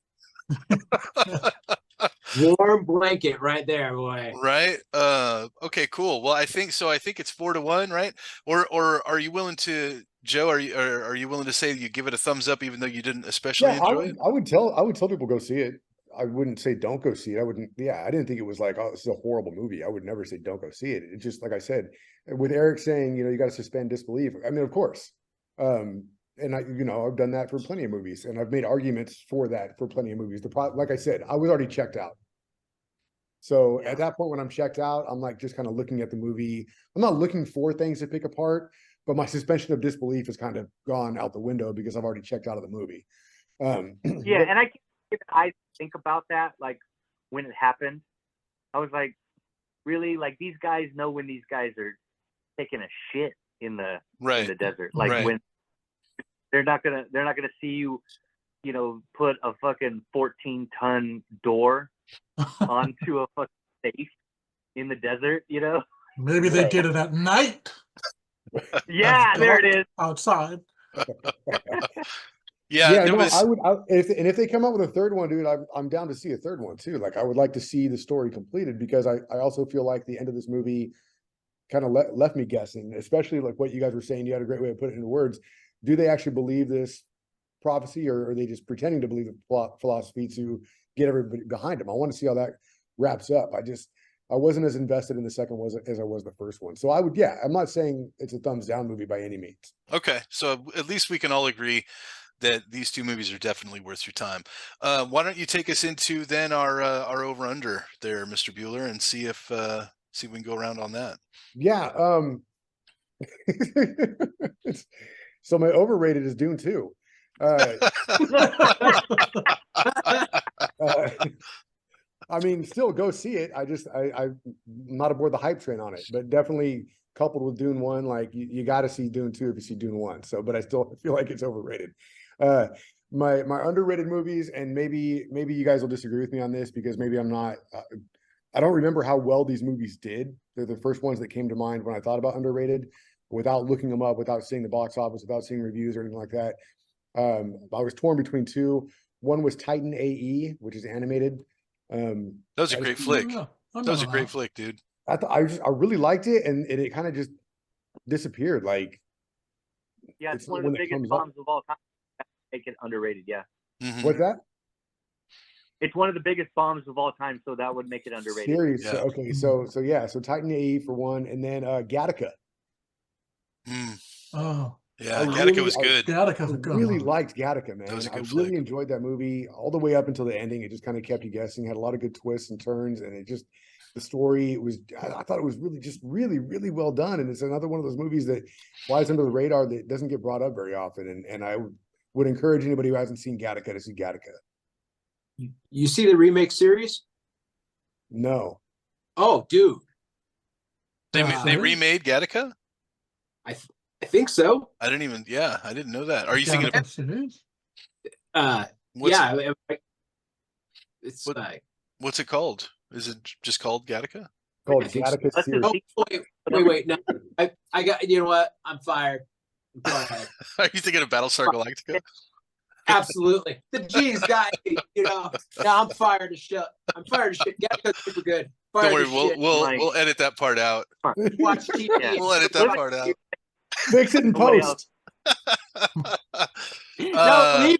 Warm blanket right there, boy. Right. Okay, cool. Well, I think so. I think it's 4-1, right? Or are you willing to, Joe? Are you willing to say you give it a thumbs up, even though you didn't especially enjoy it? I would tell people go see it. I wouldn't say don't go see it. I wouldn't. Yeah, I didn't think it was like, oh, this is a horrible movie. I would never say don't go see it. It's just like I said, with Eric saying, you know, you got to suspend disbelief. I mean, of course. And I've done that for plenty of movies, and I've made arguments for that for plenty of movies. Like I said, I was already checked out. So at that point, when I'm checked out, I'm like just kind of looking at the movie. I'm not looking for things to pick apart, but my suspension of disbelief has kind of gone out the window because I've already checked out of the movie. Yeah, and I think about that, like when it happened, I was like, really, like these guys know when these guys are taking a shit in the desert, like when they're not gonna see you put a fucking 14-ton door onto a fucking safe in the desert, Maybe they did it at night. Yeah, As there it dark is. outside. Yeah, Yeah, it no, was. if they come out with a third one, dude, I'm down to see a third one too. Like, I would like to see the story completed, because I also feel like the end of this movie kind of left me guessing, especially like what you guys were saying. You had a great way to put it into words. Do they actually believe this prophecy, or are they just pretending to believe the philosophy to get everybody behind them? I want to see how that wraps up. I wasn't as invested in the second as I was the first one. So I'm not saying it's a thumbs down movie by any means. Okay, so at least we can all agree that these two movies are definitely worth your time. Why don't you take us into then our over under there, Mr. Bueller, and see if we can go around on that. Yeah. So my overrated is Dune 2. I mean, still go see it. I'm not aboard the hype train on it, but definitely coupled with Dune 1, like you got to see Dune 2 if you see Dune 1. So, but I still feel like it's overrated. My underrated movies, and maybe you guys will disagree with me on this, because maybe I'm not. I don't remember how well these movies did. They're the first ones that came to mind when I thought about underrated, without looking them up, without seeing the box office, without seeing reviews or anything like that. I was torn between two. One was Titan AE, which is animated. That was a great flick. Yeah, That was a great flick, dude. I really liked it, and it kind of just disappeared. Like, Yeah, it's one of the biggest bombs of all time. Make it underrated. Yeah. Mm-hmm. What's that? It's one of the biggest bombs of all time, so that would make it underrated. Series. Yeah. So, okay, so Titan AE for one, and then Gattaca. Oh, Yeah, Gattaca was good. Gattaca's a good really one. liked Gattaca, man. That was a good I really flick. enjoyed that movie all the way up until the ending. It just kind of kept you guessing. Had a lot of good twists and turns, and the story was. I thought it was really, really well done. And it's another one of those movies that flies under the radar that doesn't get brought up very often. And I would encourage anybody who hasn't seen Gattaca to see Gattaca. You see the remake series? No. Oh, dude. They remade Gattaca? I think so. I didn't know that. Are you thinking of series? Yeah. It's what's it called? Is it just called Gattaca? Called Gattaca series. Oh, wait. No, I got. You know what? I'm fired. Go ahead. Are you thinking of Battlestar Galactica? Absolutely. The G's guy. Now I'm fired as shit. Gattaca's super good. Don't worry, we'll edit that part out. Watch TV. We'll edit that part out. Fix it in post. No,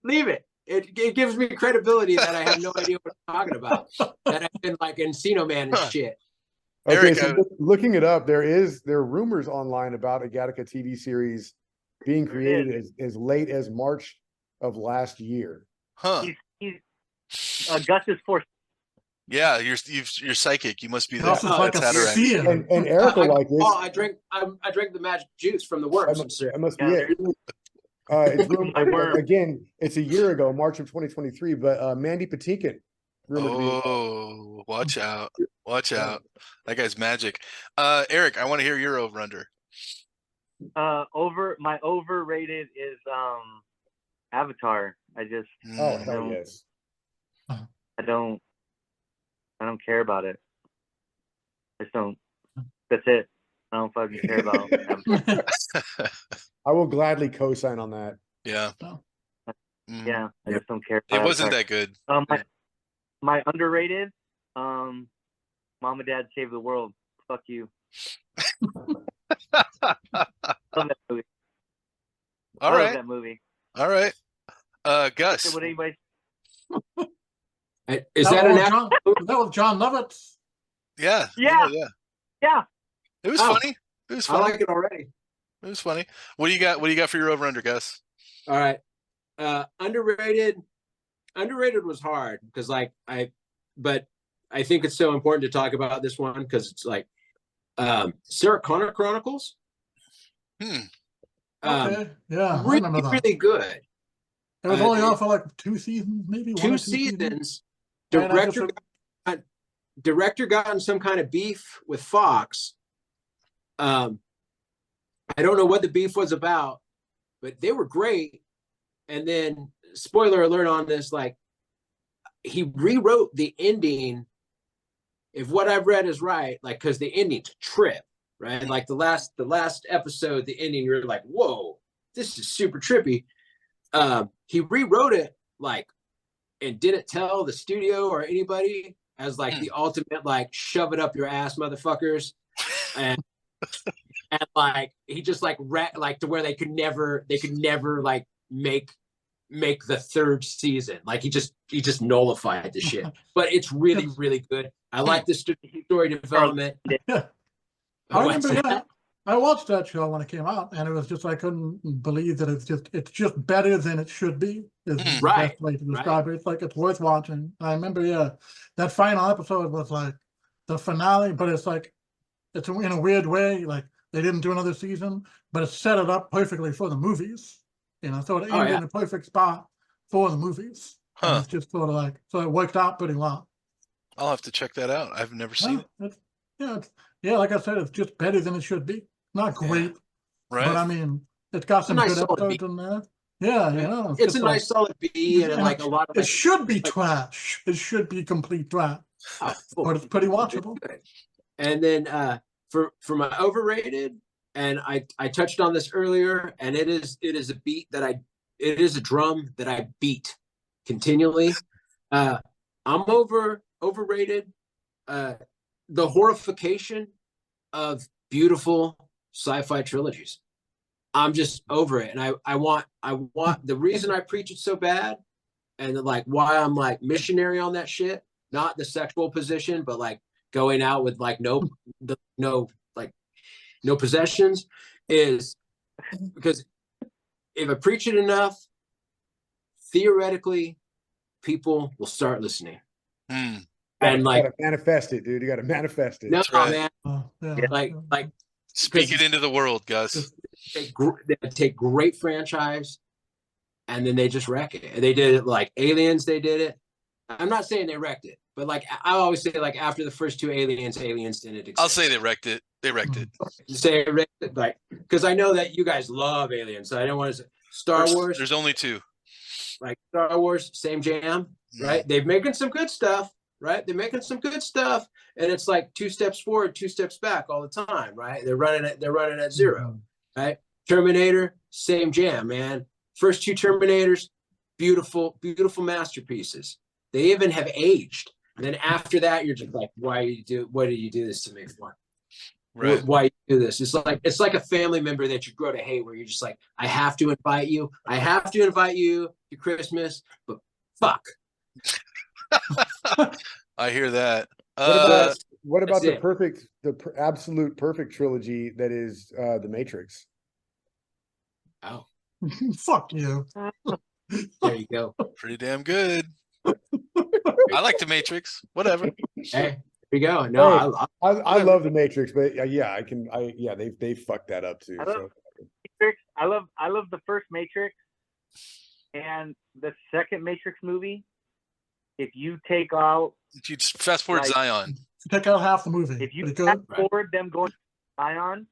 leave it. It gives me credibility that I have no idea what I'm talking about. That I've been like Encino Man and shit. Okay, Eric, so looking it up, there are rumors online about a Gattaca TV series being created as late as March of last year. Huh? He's Gus is forced. Yeah, you're psychic. You must be the Gus is like a cataract. seer. And Eric will like this. Oh, I drank the magic juice from the worms. That must be it. It's rumored, again, it's a year ago, March of 2023, but Mandy Patinkin. Oh, watch out. Watch out. That guy's magic. Eric, I want to hear your over-under. My overrated is Avatar. I just hell yes. I don't care about it. I just don't. That's it. I don't fucking care about Avatar. I will gladly co-sign on that. Yeah. Yeah, I just don't care. It wasn't that good. My underrated, Mom and Dad Save the World. Fuck you. Love that movie. All right. Love that movie. All right. Gus. Would anybody? Is that was John Lovitz? Yeah. Yeah. It was funny. It was funny. I like it already. It was funny. What do you got for your over-under, Gus? All right. Underrated was hard because but I think it's so important to talk about this one because it's like Sarah Connor Chronicles. Okay. Yeah. Really good. It was only on for like 2 seasons, maybe 2 seasons. Director got in some kind of beef with Fox. I don't know what the beef was about, but they were great. And then spoiler alert on this, like he rewrote the ending. If what I've read is right, like, because the ending's a trip, right? Like the last episode, the ending, you're like, whoa, this is super trippy. He rewrote it, like, and didn't tell the studio or anybody, as like the ultimate, like, shove it up your ass, motherfuckers. And like he just like like to where they could never like make the third season. Like he just nullified the shit. But it's really, really good. I like the story development. Yeah. I remember, yeah, I watched that show when it came out, and it was just, I couldn't believe that it's just better than it should be, is the best way to describe it. It's like, it's worth watching. I remember, yeah, that final episode was like the finale, but it's like, it's in a weird way, like they didn't do another season, but it set it up perfectly for the movies, you know, so it ended in a perfect spot for the movies. And it's just sort of like, so it worked out pretty well. I'll have to check that out. I've never seen it. Yeah, like I said, it's just better than it should be. Not great, right? but I mean, it's got some good episodes in there. Yeah, you know, it's a nice solid B, and like a lot of it should be trash. It should be complete trash, but it's pretty watchable. And then for my overrated, and I touched on this earlier, and it is a beat that it is a drum that I beat continually. I'm overrated the horrification of beautiful sci-fi trilogies. I'm just over it, and I want the reason I preach it so bad, and like why I'm like missionary on that shit, not the sexual position, but like going out with like no possessions, is because if I preach it enough, theoretically, people will start listening. And like, you gotta manifest it, dude. You gotta manifest it. No, right. Man. Like speak it into the world, Gus. They take great franchise, and then they just wreck it. They did it like Aliens. They did it. I'm not saying they wrecked it, but like I always say, like after the first two Aliens didn't exist. I'll say they wrecked it. They wrecked it. Say it, like, because I know that you guys love Aliens, so I don't want to say Star Wars. There's only two. Like Star Wars, same jam, right? They're making some good stuff, right? They're making some good stuff, and it's like 2 steps forward, 2 steps back all the time, right? They're running at zero, right? Terminator, same jam, man. First 2 Terminators, beautiful masterpieces. They even have aged. And then after that, you're just like, what did you do this to me for? Right. Why you do this? It's like a family member that you grow to hate, where you're just like, I have to invite you to Christmas, but fuck. I hear that. What about the absolute perfect trilogy that is The Matrix? Oh, fuck you. There you go. Pretty damn good. I like The Matrix. Whatever. Hey, there you go. No, I love The Matrix, but they fucked that up too. I love the first Matrix and the second Matrix movie. If you take out, if you fast forward Zion, take out half the movie. If you fast forward them going to Zion,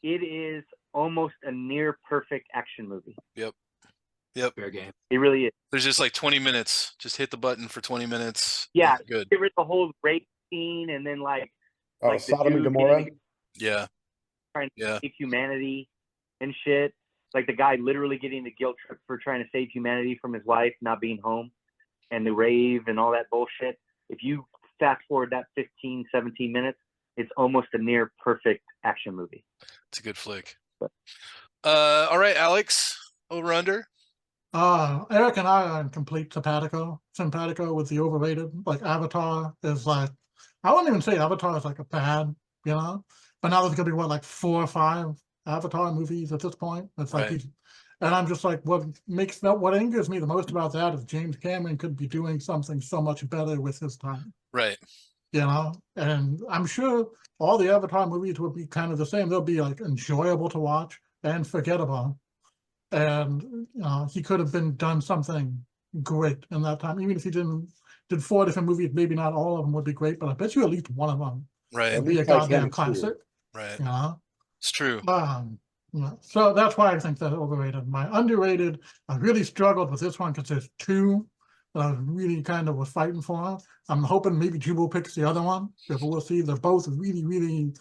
it is almost a near perfect action movie. Yep. Fair game. It really is. There's just like 20 minutes. Just hit the button for 20 minutes. Yeah. Good. Get rid of the whole rape scene, and then like Sodom and Gomorrah. Yeah. Trying to save humanity and shit. Like the guy literally getting the guilt trip for trying to save humanity from his wife not being home, and the rave and all that bullshit. If you fast forward that 15, 17 minutes, it's almost a near perfect action movie. It's a good flick. All right, Alex, over under. Eric and I are in complete simpatico with the overrated. Like Avatar is like, I wouldn't even say Avatar is like a bad, you know, but now there's gonna be like 4 or 5 Avatar movies at this point. It's like, and I'm just like, what angers me the most about that is James Cameron could be doing something so much better with his time. Right. You know, and I'm sure all the Avatar movies would be kind of the same. They'll be like enjoyable to watch and forgettable. And he could have done something great in that time. Even if he did 4 different movies, maybe not all of them would be great, but I bet you at least one of them would be a goddamn classic. Right. You know? It's true. Yeah, so that's why I think that's overrated. My underrated, I really struggled with this one because there's two that I really kind of was fighting for. I'm hoping maybe Jubal picks the other one, but we'll see. They're both really, really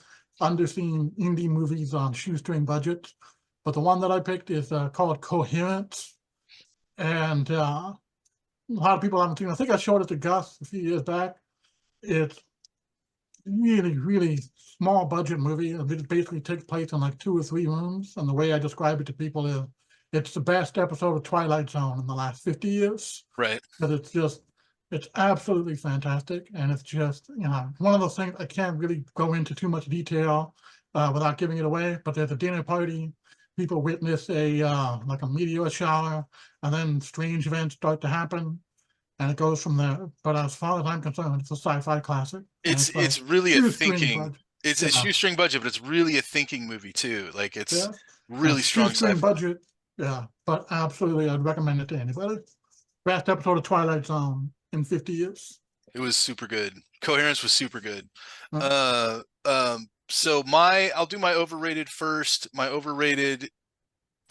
underseen indie movies on shoestring budgets. But the one that I picked is called Coherence. And a lot of people haven't seen it. I think I showed it to Gus a few years back. It's really, really small budget movie. It basically takes place in like 2 or 3 rooms. And the way I describe it to people is it's the best episode of Twilight Zone in the last 50 years. Right. But it's absolutely fantastic. And it's just, one of those things I can't really go into too much detail without giving it away. But there's a dinner party. People witness like a meteor shower, and then strange events start to happen, and it goes from there. But as far as I'm concerned, it's a sci-fi classic. It's really a thinking. It's a Yeah. shoestring budget, but it's really a thinking movie too. Like it's Yeah. really strong Shoestring sci-fi. budget. Yeah, but absolutely, I'd recommend it to anybody. Best episode of Twilight Zone in 50 years. It was super good. Coherence was super good. Yeah. So I'll do my overrated first. My overrated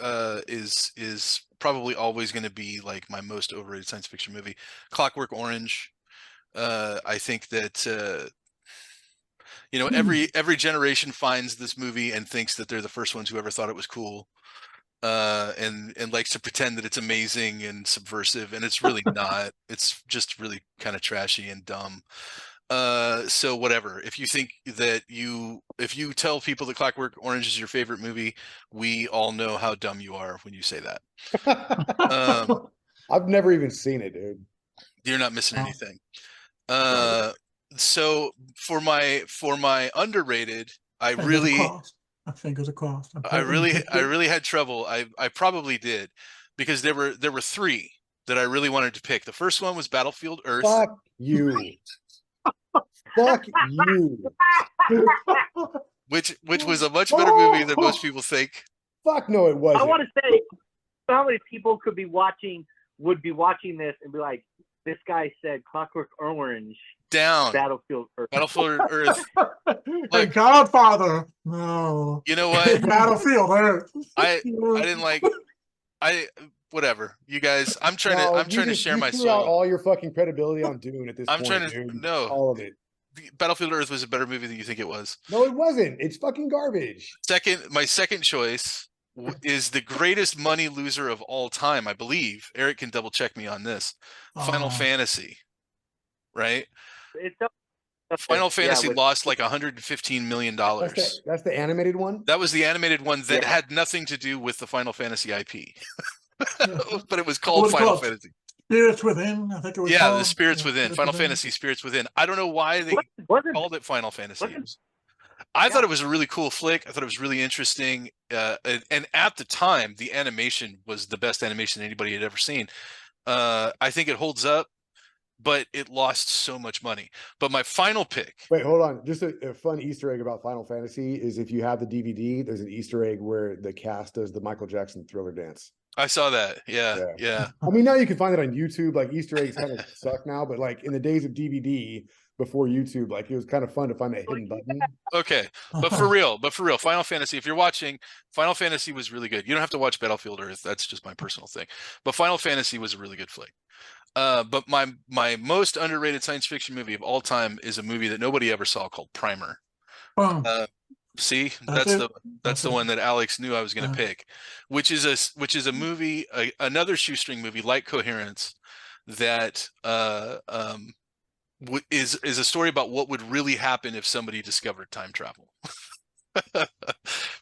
is probably always going to be like my most overrated science fiction movie, Clockwork Orange. I think that every generation finds this movie and thinks that they're the first ones who ever thought it was cool, and likes to pretend that it's amazing and subversive, and it's really not. It's just really kind of trashy and dumb. So whatever. If you think that if you tell people that Clockwork Orange is your favorite movie, we all know how dumb you are when you say that. I've never even seen it, dude. You're not missing Oh. anything. So for my underrated, I really had trouble. I probably did, because there were 3 that I really wanted to pick. The first one was Battlefield Earth. Fuck you. Fuck you. Which was a much better movie than most people think. Fuck no, it wasn't. I want to say, how many people would be watching this and be like, this guy said Clockwork Orange, down Battlefield Earth. Battlefield Earth. Like Godfather. No. You know what? Battlefield Earth. I didn't like. Whatever, you guys. I'm trying to share my soul. Out all your fucking credibility on Dune at this point. Dude. No, all of it. Battlefield Earth was a better movie than you think it was. No, it wasn't. It's fucking garbage. My second choice is the greatest money loser of all time, I believe. Eric can double check me on this. Final Fantasy, right? Final Fantasy lost like $115 million. That's the animated one? That was the animated one that had nothing to do with the Final Fantasy IP. But it was called Final Fantasy. Spirits Within, I think it was. Yeah, the Spirits Within. Final Fantasy Spirits Within. I don't know why they called it Final Fantasy. I thought it was a really cool flick. I thought it was really interesting. And at the time, the animation was the best animation anybody had ever seen. I think it holds up, but it lost so much money. But my final pick. Wait, hold on. Just a fun Easter egg about Final Fantasy is if you have the DVD, there's an Easter egg where the cast does the Michael Jackson Thriller dance. I saw that. Yeah. I mean, now you can find it on YouTube. Like Easter eggs kind of suck now, but like in the days of DVD before YouTube, like it was kind of fun to find that hidden button. Okay, but for real, Final Fantasy. If you're watching, Final Fantasy was really good. You don't have to watch Battlefield Earth. That's just my personal thing. But Final Fantasy was a really good flick. But my most underrated science fiction movie of all time is a movie that nobody ever saw called Primer. See, that's the one that Alex knew I was going to pick, which is a movie, another shoestring movie like Coherence, that is a story about what would really happen if somebody discovered time travel.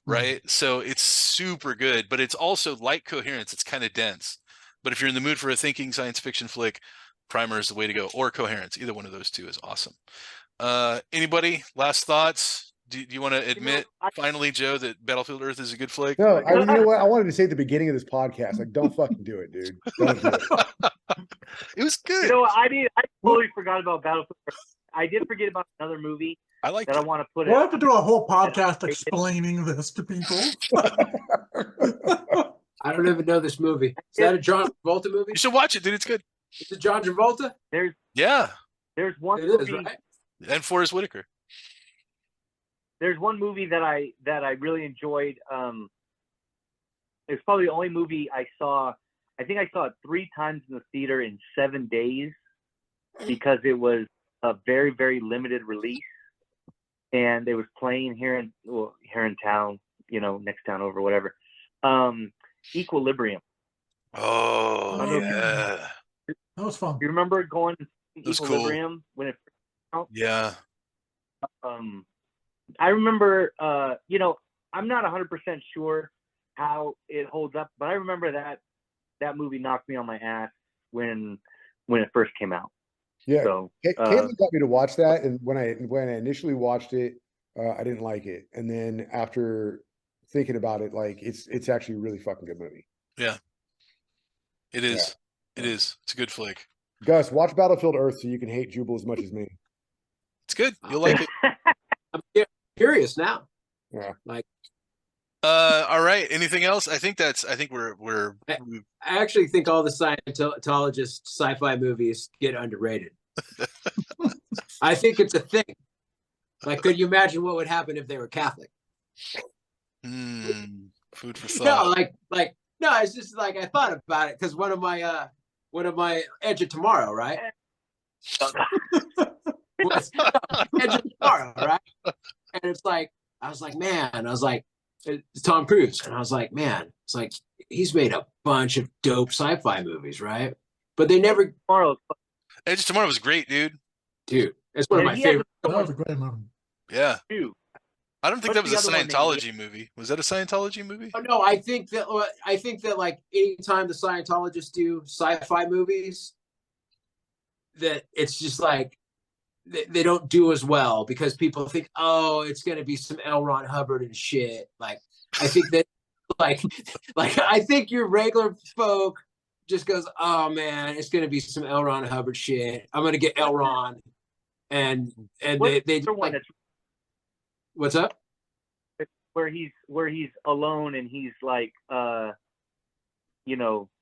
Right? So it's super good, but it's also like Coherence. It's kind of dense. But if you're in the mood for a thinking science fiction flick, Primer is the way to go, or Coherence. Either one of those two is awesome. Anybody? Last thoughts? Do you want to admit, finally, Joe, that Battlefield Earth is a good flick? No, you know what? I wanted to say at the beginning of this podcast, like, don't fucking do it, dude. Don't do it. It was good. You know what? I totally forgot about Battlefield Earth. I did forget about another movie I like that I want to put. We'll have to do a whole podcast explaining this to people. I don't even know this movie. Is that a John Travolta movie? You should watch it, dude. It's good. Is it John Travolta? There's one It movie. is, right? And Forrest Whitaker. There's one movie that I really enjoyed. it's probably the only movie I saw. I think I saw it 3 times in the theater in 7 days because it was a very, very limited release, and it was playing here in town, next town over, whatever. Equilibrium. Oh, Oh, yeah. That was fun. You remember going to see was cool. Equilibrium when it first came out? Yeah. I remember, I'm not 100% sure how it holds up, but I remember that movie knocked me on my ass when it first came out. Yeah. So Caitlin got me to watch that, and when I initially watched it, I didn't like it, and then after thinking about it, like it's actually a really fucking good movie. Yeah. It is. Yeah. It is. It's a good flick. Gus, watch Battlefield Earth so you can hate Jubal as much as me. It's good. You'll like it. I'm curious now. Yeah. All right. Anything else? I think we're I actually think all the Scientologist sci-fi movies get underrated. I think it's a thing. Like, could you imagine what would happen if they were Catholic? Food for thought. No, it's just like I thought about it because one of my Edge of Tomorrow, right? Edge of Tomorrow, right? And it's like it's Tom Cruise, and I was like, man, it's like he's made a bunch of dope sci-fi movies, right? But they never. Edge of Tomorrow was great, dude. It's one of my favorite. That was a great movie. Yeah. Dude. I don't think What's that was the a other one Scientology movie. Was that a Scientology movie? Oh, no, I think that like anytime the Scientologists do sci-fi movies, that it's just like they don't do as well because people think, oh, it's gonna be some L. Ron Hubbard and shit. Like I think that like I think your regular folk just goes, oh man, it's gonna be some L. Ron Hubbard shit. I'm gonna get L. Ron, and they like. What's up? Where he's alone and he's like, he's on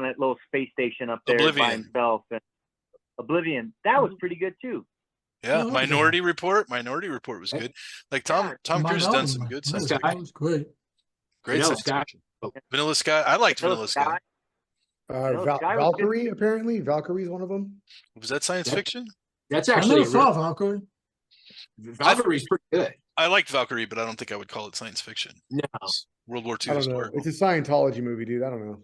that little space station up there by himself. And Oblivion, that was pretty good too. Yeah, Minority Report. Minority Report was good. Like Tom Cruise has done some good stuff. That was great. Great science fiction. Vanilla Sky. I liked Vanilla Sky. Valkyrie, apparently. Valkyrie is one of them. Was that science fiction? That's I actually never saw Valkyrie. Valkyrie's pretty good. I liked Valkyrie, but I don't think I would call it science fiction. No. It's World War II I don't know. historical. It's a Scientology movie, dude. I don't know.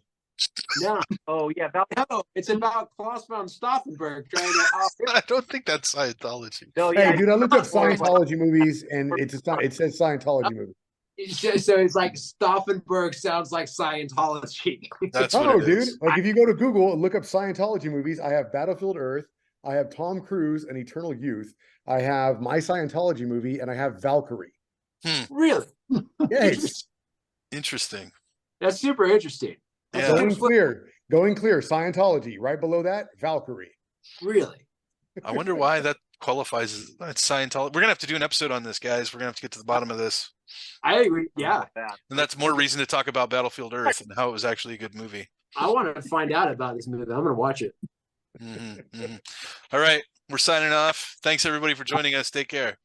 No. Oh yeah, No, it's about Klaus von Stauffenberg trying to. I don't think that's Scientology. No, yeah, Hey, dude, I looked up Scientology movies, and it says Scientology movie. So it's like Stauffenberg sounds like Scientology. That's what it dude. is. Like if you go to Google and look up Scientology movies, I have Battlefield Earth, I have Tom Cruise and Eternal Youth, I have my Scientology movie, and I have Valkyrie. Really? Yes. Interesting. That's super interesting. Yeah. Going clear. Scientology. Right below that, Valkyrie. Really? I wonder why that qualifies as Scientology. We're gonna have to do an episode on this, guys. We're gonna have to get to the bottom of this. I agree. Yeah. And that's more reason to talk about Battlefield Earth and how it was actually a good movie. I want to find out about this movie. I'm going to watch it. All right. We're signing off. Thanks everybody for joining us. Take care.